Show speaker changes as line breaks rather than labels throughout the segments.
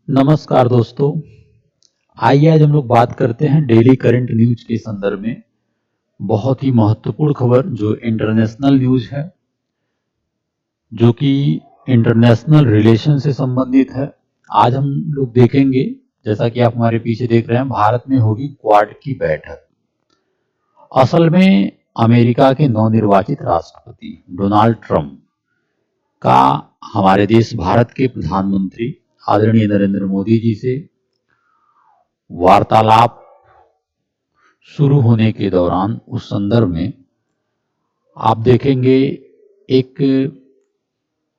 नमस्कार दोस्तों। आइए आज हम लोग बात करते हैं डेली करंट न्यूज के संदर्भ में। बहुत ही महत्वपूर्ण खबर जो इंटरनेशनल न्यूज है, जो कि इंटरनेशनल रिलेशन से संबंधित है। आज हम लोग देखेंगे, जैसा कि आप हमारे पीछे देख रहे हैं, भारत में होगी क्वाड की बैठक। असल में अमेरिका के नवनिर्वाचित राष्ट्रपति डोनाल्ड ट्रंप का हमारे देश भारत के प्रधानमंत्री आदरणीय नरेंद्र मोदी जी से वार्तालाप शुरू होने के दौरान उस संदर्भ में आप देखेंगे एक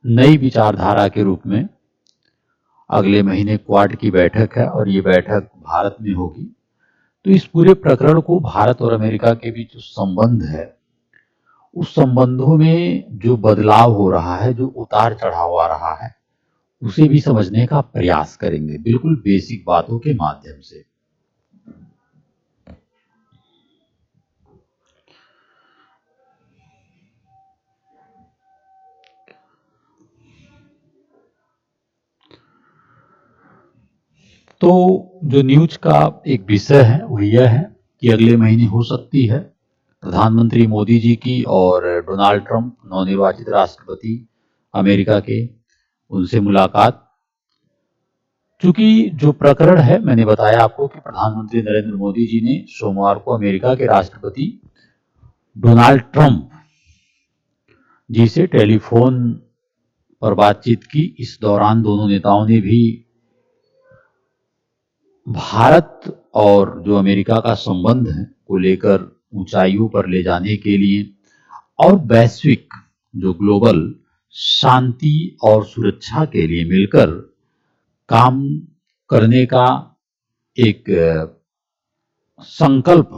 नई विचारधारा के रूप में अगले महीने क्वाड की बैठक है और ये बैठक भारत में होगी। तो इस पूरे प्रकरण को भारत और अमेरिका के बीच जो संबंध है, उस संबंधों में जो बदलाव हो रहा है, जो उतार चढ़ाव आ रहा है, उसे भी समझने का प्रयास करेंगे, बिल्कुल बेसिक बातों के माध्यम से। तो जो न्यूज का एक विषय है वो यह है कि अगले महीने हो सकती है प्रधानमंत्री मोदी जी की और डोनाल्ड ट्रंप नवनिर्वाचित राष्ट्रपति अमेरिका के, उनसे मुलाकात। चूंकि जो प्रकरण है, मैंने बताया आपको कि प्रधानमंत्री नरेंद्र मोदी जी ने सोमवार को अमेरिका के राष्ट्रपति डोनाल्ड ट्रंप जी से टेलीफोन पर बातचीत की। इस दौरान दोनों नेताओं ने भी भारत और जो अमेरिका का संबंध है को लेकर ऊंचाइयों पर ले जाने के लिए और वैश्विक जो ग्लोबल शांति और सुरक्षा के लिए मिलकर काम करने का एक संकल्प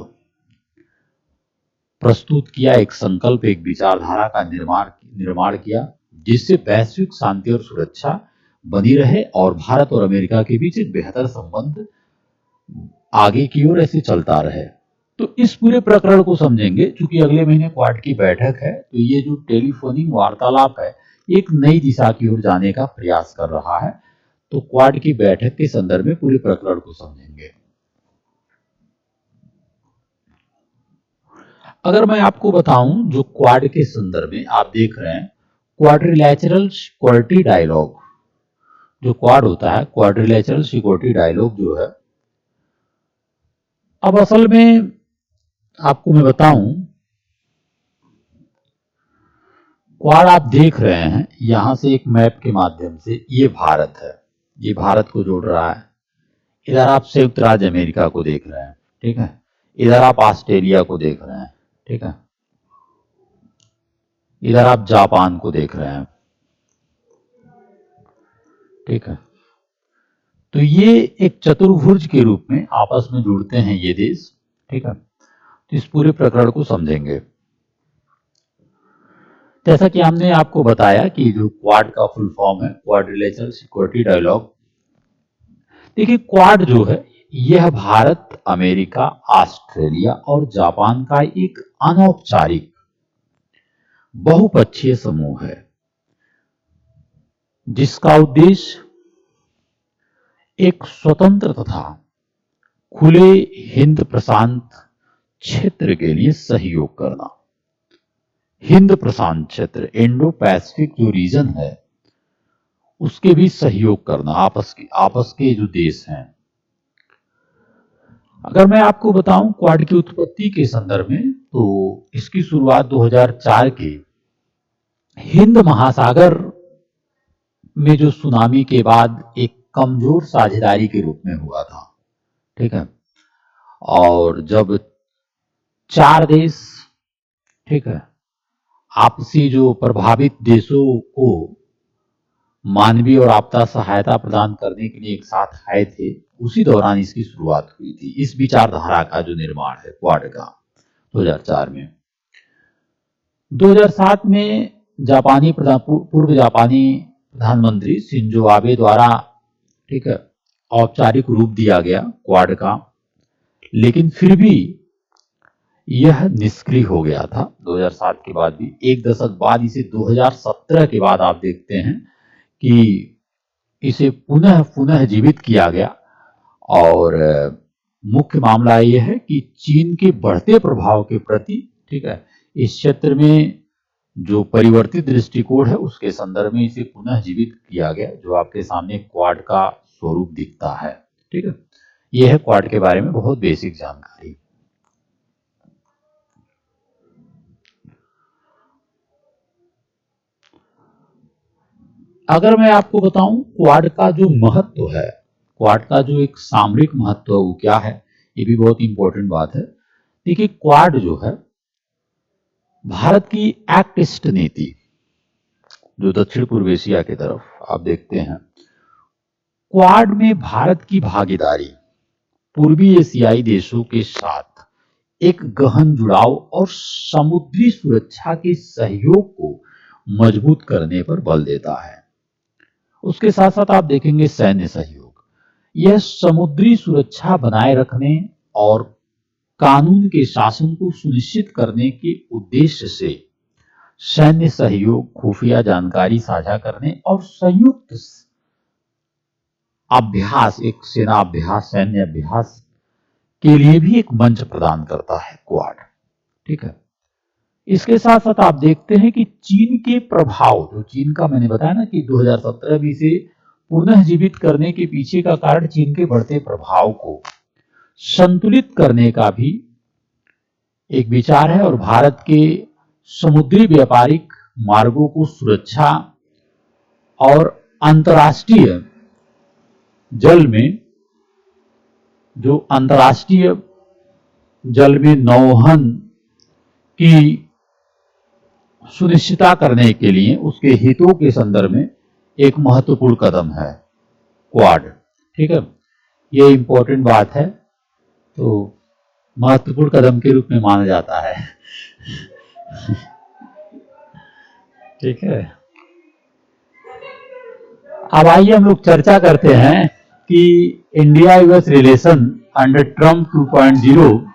प्रस्तुत किया, एक संकल्प, एक विचारधारा का निर्माण किया, जिससे वैश्विक शांति और सुरक्षा बनी रहे और भारत और अमेरिका के बीच एक बेहतर संबंध आगे की ओर ऐसे चलता रहे। तो इस पूरे प्रकरण को समझेंगे। चूंकि अगले महीने क्वाड की बैठक है, तो ये जो टेलीफोनिक वार्तालाप है एक नई दिशा की ओर जाने का प्रयास कर रहा है। तो क्वाड की बैठक के संदर्भ में पूरे प्रकरण को समझेंगे। अगर मैं आपको बताऊं, जो क्वाड के संदर्भ में आप देख रहे हैं क्वाड्रिलैटरल सिक्योरिटी डायलॉग, जो क्वाड होता है क्वाड्रिलैटरल सिक्योरिटी डायलॉग जो है, अब असल में आपको मैं बताऊं, क्वाड आप देख रहे हैं यहां से एक मैप के माध्यम से, ये भारत है, ये भारत को जोड़ रहा है। इधर आप संयुक्त राज्य अमेरिका को देख रहे हैं, ठीक है। इधर आप ऑस्ट्रेलिया को देख रहे हैं, ठीक है। इधर आप जापान को देख रहे हैं, ठीक है। तो ये एक चतुर्भुज के रूप में आपस में जुड़ते हैं ये देश, ठीक है। तो इस पूरे प्रकरण को समझेंगे। जैसा कि हमने आपको बताया कि जो क्वाड का फुल फॉर्म है क्वाड्रिलेटरल सिक्योरिटी डायलॉग। देखिए, क्वाड जो है यह भारत, अमेरिका, ऑस्ट्रेलिया और जापान का एक अनौपचारिक बहुपक्षीय समूह है, जिसका उद्देश्य एक स्वतंत्र तथा खुले हिंद प्रशांत क्षेत्र के लिए सहयोग करना। हिंद प्रशांत क्षेत्र, इंडो पैसिफिक जो रीजन है, उसके भी सहयोग करना, आपस के जो देश हैं। अगर मैं आपको बताऊं क्वाड की उत्पत्ति के संदर्भ में, तो इसकी शुरुआत 2004 के हिंद महासागर में जो सुनामी के बाद एक कमजोर साझेदारी के रूप में हुआ था, ठीक है। और जब चार देश, ठीक है, आपसी जो प्रभावित देशों को मानवीय और आपदा सहायता प्रदान करने के लिए एक साथ आए थे, उसी दौरान इसकी शुरुआत हुई थी। इस विचारधारा का जो निर्माण है क्वाड का 2004 में। 2007 में पूर्व जापानी प्रधानमंत्री शिंजो आबे द्वारा, ठीक है, औपचारिक रूप दिया गया क्वाड का, लेकिन फिर भी यह निष्क्रिय हो गया था 2007 के बाद भी। एक दशक बाद इसे 2017 के बाद आप देखते हैं कि इसे पुनः पुनः जीवित किया गया। और मुख्य मामला यह है कि चीन के बढ़ते प्रभाव के प्रति, ठीक है, इस क्षेत्र में जो परिवर्तित दृष्टिकोण है उसके संदर्भ में इसे पुनः जीवित किया गया, जो आपके सामने क्वाड का स्वरूप दिखता है। ठीक है, यह है क्वाड के बारे में बहुत बेसिक जानकारी। अगर मैं आपको बताऊं क्वाड का जो महत्व है, क्वाड का जो एक सामरिक महत्व है वो क्या है, ये भी बहुत इंपॉर्टेंट बात है। देखिए, क्वाड जो है भारत की एक्ट ईस्ट नीति, जो दक्षिण पूर्व एशिया की तरफ आप देखते हैं, क्वाड में भारत की भागीदारी पूर्वी एशियाई देशों के साथ एक गहन जुड़ाव और समुद्री सुरक्षा के सहयोग को मजबूत करने पर बल देता है। उसके साथ साथ आप देखेंगे सैन्य सहयोग, यह समुद्री सुरक्षा बनाए रखने और कानून के शासन को सुनिश्चित करने के उद्देश्य से सैन्य सहयोग, खुफिया जानकारी साझा करने और संयुक्त अभ्यास, एक सेना अभ्यास, सैन्य अभ्यास के लिए भी एक मंच प्रदान करता है क्वाड। ठीक है, इसके साथ साथ आप देखते हैं कि चीन के प्रभाव, जो चीन का मैंने बताया ना कि 2017 में इसे पुनः जीवित करने के पीछे का कारण चीन के बढ़ते प्रभाव को संतुलित करने का भी एक विचार है, और भारत के समुद्री व्यापारिक मार्गों को सुरक्षा और अंतर्राष्ट्रीय जल में, जो अंतर्राष्ट्रीय जल में नौवहन की सुनिश्चितता करने के लिए उसके हितों के संदर्भ में एक महत्वपूर्ण कदम है क्वाड। ठीक है, ये इंपॉर्टेंट बात है, तो महत्वपूर्ण कदम के रूप में माना जाता है। ठीक है, अब आइए हम लोग चर्चा करते हैं कि India US relation under Trump 2.0,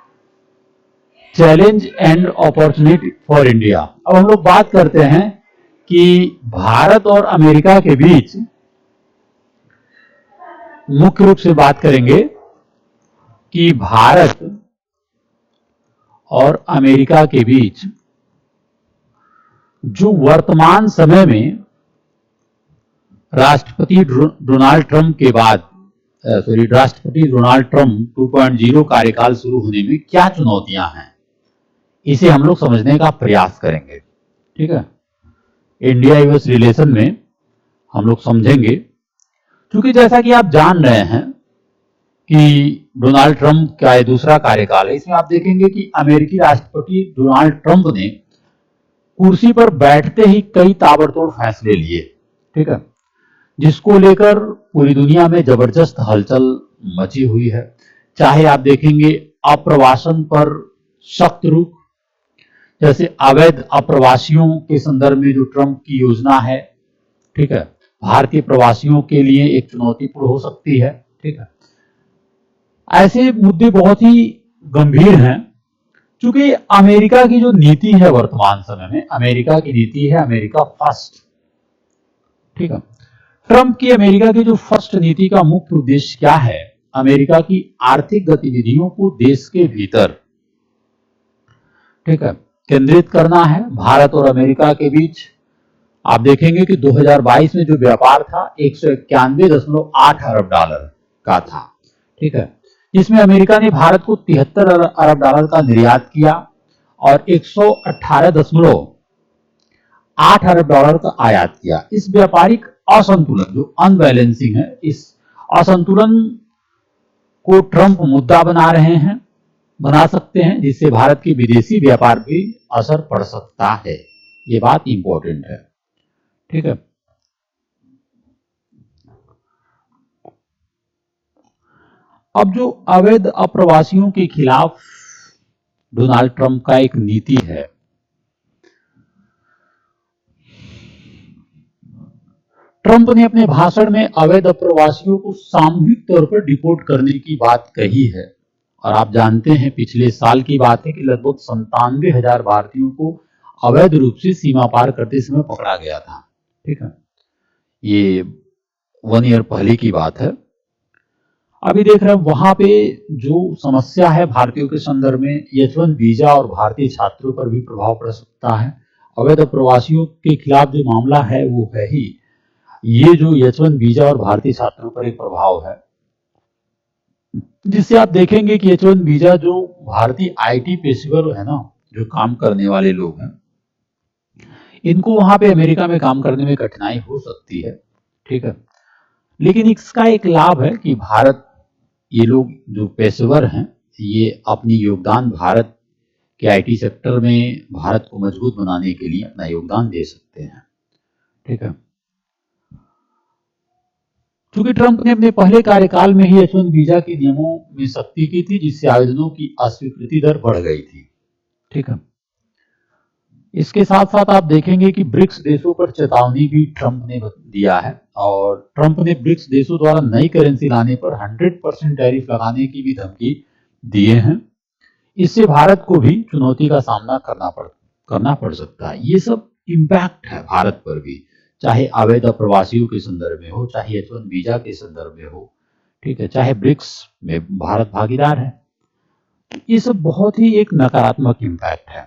challenge and opportunity for India. अब हम लोग बात करते हैं कि भारत और अमेरिका के बीच, मुख्य रूप से बात करेंगे कि भारत और अमेरिका के बीच जो वर्तमान समय में राष्ट्रपति डोनाल्ड ट्रंप के बाद, राष्ट्रपति डोनाल्ड ट्रंप 2.0 कार्यकाल शुरू होने में क्या चुनौतियां हैं, इसे हम लोग समझने का प्रयास करेंगे। ठीक है, इंडिया यूएस रिलेशन में हम लोग समझेंगे, क्योंकि जैसा कि आप जान रहे हैं कि डोनाल्ड ट्रंप का ये दूसरा कार्यकाल है। इसमें आप देखेंगे कि अमेरिकी राष्ट्रपति डोनाल्ड ट्रंप ने कुर्सी पर बैठते ही कई ताबड़तोड़ फैसले लिए। ठीक है, जिसको लेकर पूरी दुनिया में जबरदस्त हलचल मची हुई है। चाहे आप देखेंगे अप्रवासन पर सख्त रुख, जैसे अवैध अप्रवासियों के संदर्भ में जो ट्रंप की योजना है, ठीक है, भारतीय प्रवासियों के लिए एक चुनौतीपूर्ण हो सकती है। ठीक है, ऐसे मुद्दे बहुत ही गंभीर हैं, क्योंकि अमेरिका की जो नीति है वर्तमान समय में, अमेरिका की नीति है अमेरिका फर्स्ट। ठीक है, ट्रंप की अमेरिका की जो फर्स्ट नीति का मुख्य उद्देश्य क्या है, अमेरिका की आर्थिक गतिविधियों को देश के भीतर, ठीक है, केंद्रित करना है। भारत और अमेरिका के बीच आप देखेंगे कि 2022 में जो व्यापार था 191.8 अरब डॉलर का था। ठीक है, जिसमें अमेरिका ने भारत को 73 अरब डॉलर का निर्यात किया और 118.8 अरब डॉलर का आयात किया। इस व्यापारिक असंतुलन, जो अनबैलेंसिंग है, इस असंतुलन को ट्रंप मुद्दा बना सकते हैं, जिससे भारत के विदेशी व्यापार भी असर पड़ सकता है। ये बात इंपॉर्टेंट है। ठीक है, अब जो अवैध अप्रवासियों के खिलाफ डोनाल्ड ट्रंप का एक नीति है, ट्रंप ने अपने भाषण में अवैध अप्रवासियों को सामूहिक तौर पर डिपोर्ट करने की बात कही है। और आप जानते हैं पिछले साल की बात है कि लगभग 97,000 भारतीयों को अवैध रूप से सीमा पार करते समय पकड़ा गया था। ठीक है, ये 1 ईयर पहले की बात है। अभी देख रहे हैं वहां पे जो समस्या है भारतीयों के संदर्भ में, H1 वीजा और भारतीय छात्रों पर भी प्रभाव पड़ सकता है। अवैध प्रवासियों के खिलाफ जो मामला है वो है ही ये, जो H1 वीजा और भारतीय छात्रों पर एक प्रभाव है, जिससे आप देखेंगे कि H1 वीजा जो भारतीय IT पेशेवर है ना, जो काम करने वाले लोग हैं, इनको वहां पे अमेरिका में काम करने में कठिनाई हो सकती है, ठीक है। लेकिन इसका एक लाभ है कि भारत, ये लोग जो पेशेवर हैं, ये अपनी योगदान भारत के IT सेक्टर में भारत को मजबूत बनाने के लिए अपना योगदान दे सकते हैं, ठीक है। चूंकि ट्रंप ने अपने पहले कार्यकाल में ही H1 वीजा के नियमों में सख्ती की थी, जिससे आवेदनों की अस्वीकृति दर बढ़ गई थी, ठीक है। इसके साथ साथ आप देखेंगे कि ब्रिक्स देशों पर चेतावनी भी ट्रंप ने दिया है, और ट्रंप ने ब्रिक्स देशों द्वारा नई करेंसी लाने पर 100% टैरिफ लगाने की भी धमकी दिए हैं। इससे भारत को भी चुनौती का सामना करना पड़ सकता है। ये सब इम्पैक्ट है भारत पर भी, चाहे अवैध प्रवासियों के संदर्भ में हो, चाहे H1 वीजा के संदर्भ में हो, ठीक है, चाहे ब्रिक्स में भारत भागीदार है। ये सब बहुत ही एक नकारात्मक इम्पैक्ट है।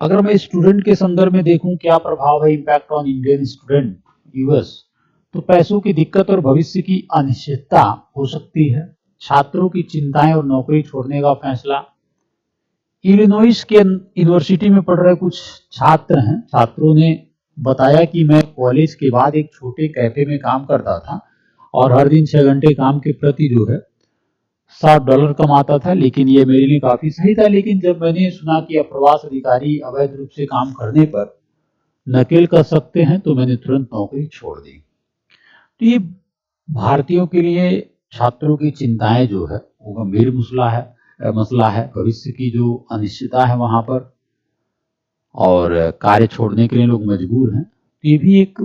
अगर मैं स्टूडेंट के संदर्भ में देखूं क्या प्रभाव है, impact on Indian student US, तो पैसों की दिक्कत और भविष्य की अनिश्चितता हो सकती है। छात्रों की चिंताएं और नौकरी छोड़ने का फैसला। इलिनॉइस के यूनिवर्सिटी में पढ़ रहे कुछ छात्रों ने बताया कि मैं कॉलेज के बाद एक छोटे कैफे में काम करता था और हर दिन 6 घंटे काम के प्रति जो है $60 कमाता था, लेकिन ये मेरे लिए काफी सही था। लेकिन जब मैंने सुना कि अप्रवास अधिकारी अवैध रूप से काम करने पर नकेल कर सकते हैं, तो मैंने तुरंत नौकरी छोड़ दी। तो ये भारतीयों के लिए छात्रों की चिंताएं जो है वो गंभीर मसला है। भविष्य की जो अनिश्चितता है वहां पर, और कार्य छोड़ने के लिए लोग मजबूर हैं। तो ये भी एक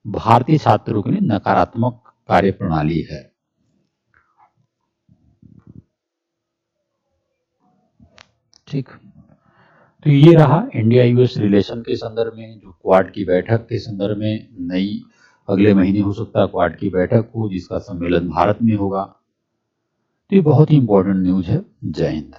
भारतीय छात्रों के लिए नकारात्मक कार्य प्रणाली है। ठीक, तो ये रहा इंडिया यूएस रिलेशन के संदर्भ में, जो क्वाड की बैठक के संदर्भ में नई अगले महीने हो सकता है क्वाड की बैठक हो, जिसका सम्मेलन भारत में होगा। तो ये बहुत ही इंपॉर्टेंट न्यूज है। जय हिंद।